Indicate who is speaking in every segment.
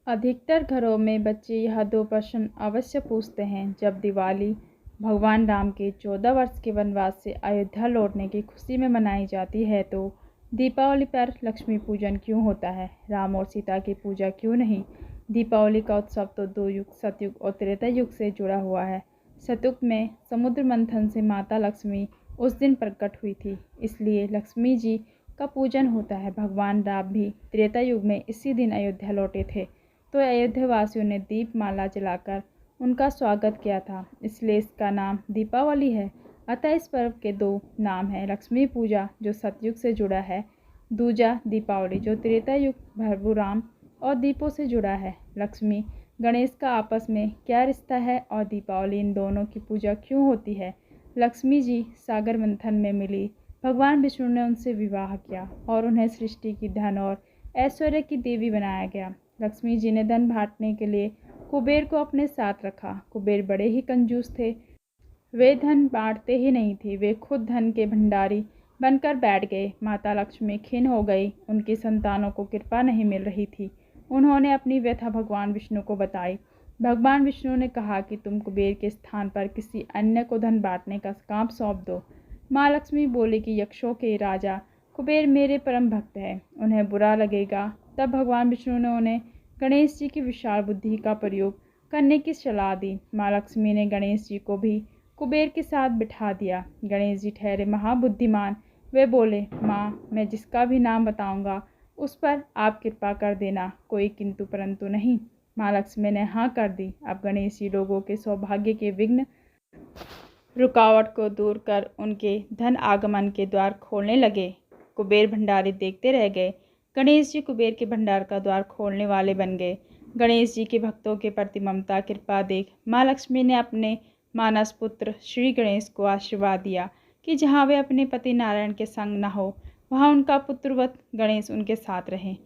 Speaker 1: अधिकतर घरों में बच्चे यह दो प्रश्न अवश्य पूछते हैं जब दिवाली भगवान राम के 14 वर्ष के वनवास से अयोध्या लौटने की खुशी में मनाई जाती है, तो दीपावली पर लक्ष्मी पूजन क्यों होता है? राम और सीता की पूजा क्यों नहीं? दीपावली का उत्सव तो दो युग, सतयुग और त्रेता युग से जुड़ा हुआ है। सतयुग में समुद्र मंथन से माता लक्ष्मी उस दिन प्रकट हुई थी, इसलिए लक्ष्मी जी का पूजन होता है। भगवान राम भी त्रेता युग में इसी दिन अयोध्या लौटे थे, तो अयोध्या वासियों ने दीपमाला जलाकर उनका स्वागत किया था, इसलिए इसका नाम दीपावली है। अतः इस पर्व के दो नाम हैं, लक्ष्मी पूजा जो सतयुग से जुड़ा है, दूजा दीपावली जो त्रेता युग प्रभु राम और दीपों से जुड़ा है। लक्ष्मी गणेश का आपस में क्या रिश्ता है और दीपावली इन दोनों की पूजा क्यों होती है? लक्ष्मी जी सागर मंथन में मिली, भगवान विष्णु ने उनसे विवाह किया और उन्हें सृष्टि की धन और ऐश्वर्य की देवी बनाया गया। लक्ष्मी जी ने धन बांटने के लिए कुबेर को अपने साथ रखा। कुबेर बड़े ही कंजूस थे, वे धन बांटते ही नहीं थे, वे खुद धन के भंडारी बनकर बैठ गए। माता लक्ष्मी खिन्न हो गई, उनकी संतानों को कृपा नहीं मिल रही थी। उन्होंने अपनी व्यथा भगवान विष्णु को बताई। भगवान विष्णु ने कहा कि तुम कुबेर के स्थान पर किसी अन्य को धन बांटने का काम सौंप दो। माँ लक्ष्मी बोली कि यक्षों के राजा कुबेर मेरे परम भक्त हैं, उन्हें बुरा लगेगा। तब भगवान विष्णु ने उन्हें गणेश जी की विशाल बुद्धि का प्रयोग करने की सलाह दी। माँ लक्ष्मी ने गणेश जी को भी कुबेर के साथ बिठा दिया। गणेश जी ठहरे महाबुद्धिमान। वे बोले, माँ, मैं जिसका भी नाम बताऊंगा उस पर आप कृपा कर देना, कोई किंतु परंतु नहीं। माँ लक्ष्मी ने हाँ कर दी। अब गणेश जी लोगों के सौभाग्य के विघ्न रुकावट को दूर कर उनके धन आगमन के द्वार खोलने लगे। कुबेर भंडारी देखते रह गए। गणेश जी कुबेर के भंडार का द्वार खोलने वाले बन गए। गणेश जी के भक्तों के प्रति ममता कृपा देख माँ लक्ष्मी ने अपने मानस पुत्र श्री गणेश को आशीर्वाद दिया कि जहाँ वे अपने पति नारायण के संग न हो, वहाँ उनका पुत्रवत गणेश उनके साथ रहें।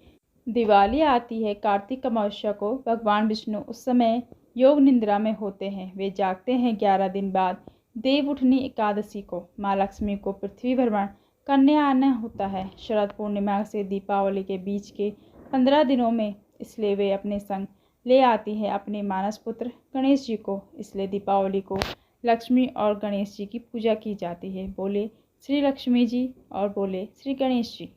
Speaker 1: दिवाली आती है कार्तिक अमावस्या को। भगवान विष्णु उस समय योग निद्रा में होते हैं। वे जागते हैं 11 दिन बाद देव उठनी एकादशी को। माँ लक्ष्मी को पृथ्वी भ्रमण करने आना होता है शरद पूर्णिमा से दीपावली के बीच के 15 दिनों में, इसलिए वे अपने संग ले आती है अपने मानस पुत्र गणेश जी को। इसलिए दीपावली को लक्ष्मी और गणेश जी की पूजा की जाती है। बोले श्री लक्ष्मी जी और बोले श्री गणेश जी।